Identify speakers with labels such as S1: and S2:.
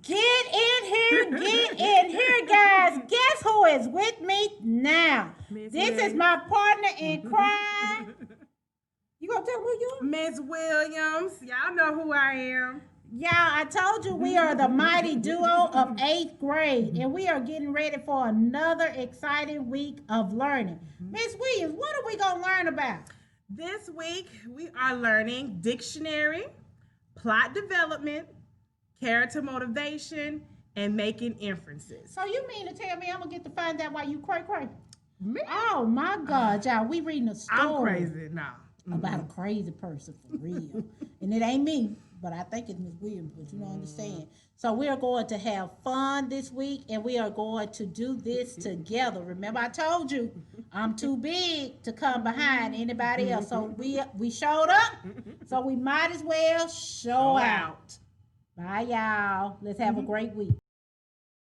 S1: Get in here, get in here, guys. Guess who is with me now?
S2: Miss
S1: This is
S2: Williams.
S1: my partner in crime. You gonna tell me who you are?
S2: Miss Williams. Y'all know who I am.
S1: Y'all, I told you we are the mighty duo of eighth grade, and we are getting ready for another exciting week of learning. Miss Williams, what are we gonna learn about?
S2: This week we are learning dictionary, plot development, character motivation, and making inferences.
S1: So you mean to tell me I'm gonna get to find out why you cray?
S2: Me?
S1: Oh my God, y'all, we reading a story.
S2: I'm crazy. No.
S1: About a crazy person for real. And it ain't me, but I think it's Miss Williams, but you don't understand. So we are going to have fun this week and we are going to do this together. Remember, I told you I'm too big to come behind anybody else. So we showed up, so we might as well show out. Bye, y'all. Let's have a great week.